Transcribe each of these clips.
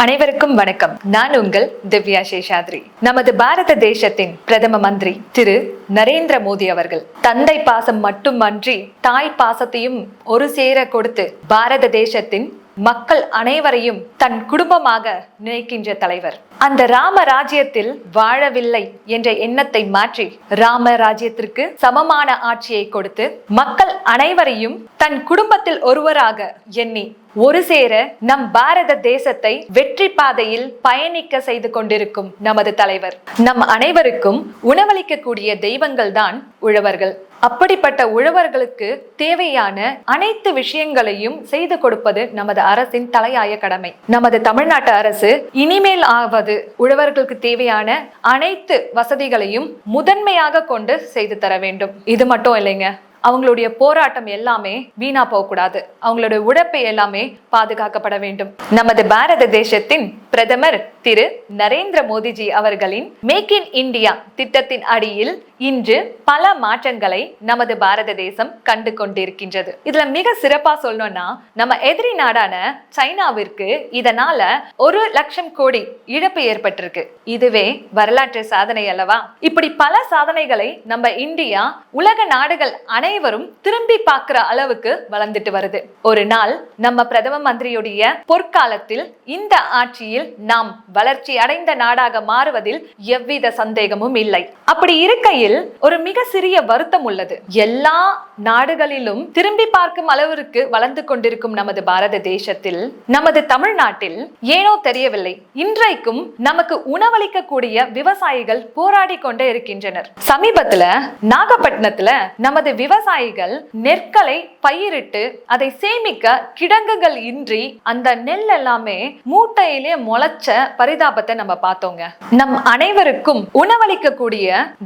அனைவருக்கும் வணக்கம். நான் உங்கள் திவ்யா சேஷாத்ரி. நமது பாரத தேசத்தின் பிரதம மந்திரி திரு நரேந்திர மோடி அவர்கள் தந்தை பாசம் மட்டுமன்றி தாய் பாசத்தையும் ஒரு சேர கொடுத்து பாரத தேசத்தின் மக்கள் அனைவரையும் தன் குடும்பமாக நினைக்கின்ற தலைவர். அந்த ராம ராஜ்யத்தில் வாழவில்லை என்ற எண்ணத்தை மாற்றி ராம ராஜ்யத்திற்கு சமமான ஆட்சியை கொடுத்து மக்கள் அனைவரையும் தன் குடும்பத்தில் ஒருவராக எண்ணி ஒரு சேர நம் பாரத தேசத்தை வெற்றி பாதையில் பயணிக்க செய்து கொண்டிருக்கும் நமது தலைவர். நம் அனைவருக்கும் உணவளிக்கக்கூடிய தெய்வங்கள் தான் உழவர்கள். அப்படிப்பட்ட உழவர்களுக்கு தேவையான அனைத்து விஷயங்களையும் செய்து கொடுப்பது நமது அரசின் தலையாய கடமை. நமது தமிழ்நாட்டு அரசு இனிமேல் ஆவது உழவர்களுக்கு தேவையான அனைத்து வசதிகளையும் முதன்மையாக கொண்டு செய்து தர வேண்டும். இது மட்டும் இல்லைங்க, அவங்களுடைய போராட்டம் எல்லாமே வீணா போகக்கூடாது. அவங்களுடைய உழைப்பு எல்லாமே பாதுகாக்கப்பட வேண்டும். நமது பாரத தேசத்தின் பிரதமர் திரு நரேந்திர மோடிஜி அவர்களின் மேக் இன் இந்தியா திட்டத்தின் அடியில் இன்று பல மாற்றங்களை நமது பாரத தேசம் கண்டு கொண்டிருக்கின்றது. இதுல மிக சிறப்பா சொல்லணும்னா, நம்ம எதிரி நாடான சைனாவிற்கு இதனால 1,00,000 கோடி இழப்பு ஏற்பட்டிருக்கு. இதுவே வரலாற்று சாதனை அல்லவா? இப்படி பல சாதனைகளை நம்ம இந்தியா உலக நாடுகள் அனைவரும் திரும்பி பார்க்கிற அளவுக்கு வளர்ந்துட்டு வருது. ஒரு நாள் நம்ம பிரதம மந்திரியுடைய பொற்காலத்தில் இந்த ஆட்சியில் நாம் வளர்ச்சி அடைந்த நாடாக மாறுவதில் எவ்வித சந்தேகமும் இல்லை. அப்படி இருக்கையில் ஒரு மிக சிறிய வருத்தம் உள்ளது. எல்லா நாடுகளிலும் திரும்பி பார்க்கும் அளவிற்கு வளர்ந்து கொண்டிருக்கும் நமது பாரத தேசத்தில், நமது தமிழ்நாட்டில் ஏனோ தெரியவில்லை, இன்றைக்கும் நமக்கு உணவளிக்கக்கூடிய விவசாயிகள் போராடி கொண்டே இருக்கின்றனர். சமீபத்துல நாகப்பட்டினத்துல நமது விவசாயிகள் நெற்களை பயிரிட்டு அதை சேமிக்க கிடங்குகள் இன்றி அந்த நெல் எல்லாமே மூட்டையிலே முளைச்ச பரிதாபத்தை நம்ம பார்த்தோங்க. நம் அனைவருக்கும் உணவளிக்கக்கூடிய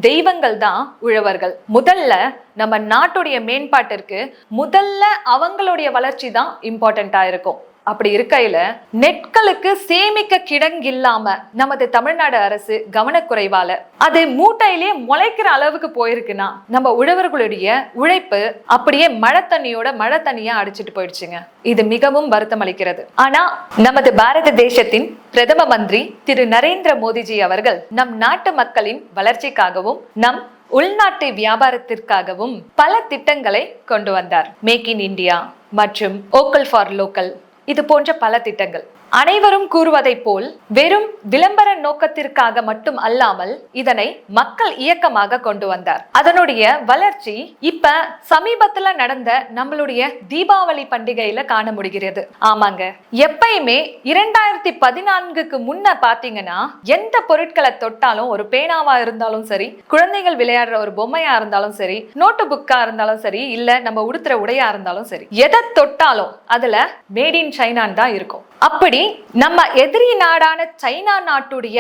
தெய்வங்கள் தான் உழவர்கள். முதல்ல நம்ம நாட்டுடைய மேம்பாட்டிற்கு முதல்ல அவங்களுடைய வளர்ச்சி தான் இம்பார்ட்டண்டா இருக்கும். அப்படி இருக்கையில நெற்களுக்கு சேமிக்க கிடங்கில்லாம நமது தமிழ்நாடு அரசு கவனக்குறைவால அது மூட்டையிலே முளைக்கிற அளவுக்கு போயிருக்குன்னா நம்ம உழவர்களுடைய உழைப்பு அப்படியே மழை தண்ணியா அடிச்சுட்டு போயிடுச்சுங்க. இது மிகவும் வருத்தம் அளிக்கிறது. ஆனா நமது பாரத தேசத்தின் பிரதம மந்திரி திரு நரேந்திர மோடிஜி அவர்கள் நம் நாட்டு மக்களின் வளர்ச்சிக்காகவும் நம் உள்நாட்டு வியாபாரத்திற்காகவும் பல திட்டங்களை கொண்டு வந்தார். மேக் இன் இந்தியா மற்றும் வோக்கல் ஃபார் லோக்கல், இது போன்ற பல திட்டங்கள். அனைவரும் கூறுவதை போல் வெறும் விளம்பர நோக்கத்திற்காக மட்டும் அல்லாமல் இதனை மக்கள் இயக்கமாக கொண்டு வந்தார். அதனுடைய வளர்ச்சி இப்ப சமீபத்துல நடந்த நம்மளுடைய தீபாவளி பண்டிகையில காண முடிகிறது. ஆமாங்க, எப்பயுமே 2014க்கு முன்ன பாத்தீங்கன்னா எந்த பொருட்களை தொட்டாலும், ஒரு பேனாவா இருந்தாலும் சரி, குழந்தைகள் விளையாடுற ஒரு பொம்மையா இருந்தாலும் சரி, நோட்டு புக்கா இருந்தாலும் சரி, இல்ல நம்ம உடுத்துற உடையா இருந்தாலும் சரி, எதை தொட்டாலும் அதுல மேட் இன் சைனான்னு தான் இருக்கும். அப்படி நம்ம எதிரி நாடான சைனா நாட்டுடைய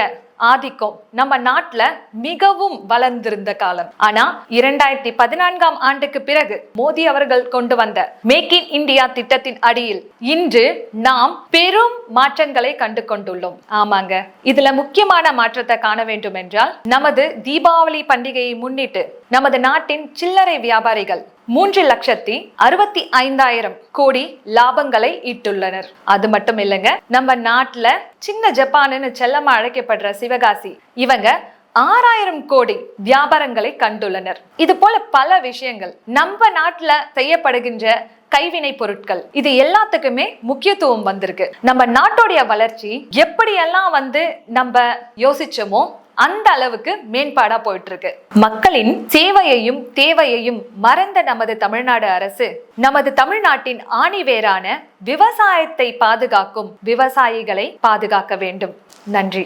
ஆதிக்கம் நம்ம நாட்டுல மிகவும் வளர்ந்திருந்த காலம். ஆனா 2014ஆம் ஆண்டுக்கு பிறகு மோடி அவர்கள் கொண்டு வந்த மேக் இன் இந்தியா திட்டத்தின் அடியில் இன்று நாம் பெரும் மாற்றங்களை கண்டு கொண்டுள்ளோம். ஆமாங்க, இதுல முக்கியமான மாற்றத்தை காண வேண்டும் என்றால், நமது தீபாவளி பண்டிகையை முன்னிட்டு நமது நாட்டின் சில்லறை வியாபாரிகள் 3,65,000 கோடி லாபங்களை ஈட்டுள்ளனர். அது மட்டும் இல்லைங்க, நம்ம நாட்டுல சின்ன ஜப்பான்னு செல்லமா அழைக்கப்படுற சிவகாசி, இவங்க 6,000 கோடி வியாபாரங்களை கண்டுள்ளனர். இது போல பல விஷயங்கள் நம்ம நாட்டுல செய்யப்படுகின்ற கைவினை பொருட்கள், இது எல்லாத்துக்குமே முக்கியத்துவம் வந்திருக்கு. நம்ம நாட்டுடைய வளர்ச்சி எப்படியெல்லாம் நம்ம யோசிச்சோமோ அந்த அளவுக்கு மேம்பாடா போயிட்டு இருக்கு. மக்களின் சேவையையும் தேவையையும் மறந்த நமது தமிழ்நாடு அரசு நமது தமிழ்நாட்டின் ஆணிவேரான விவசாயத்தை பாதுகாக்கும் விவசாயிகளை பாதுகாக்க வேண்டும். நன்றி.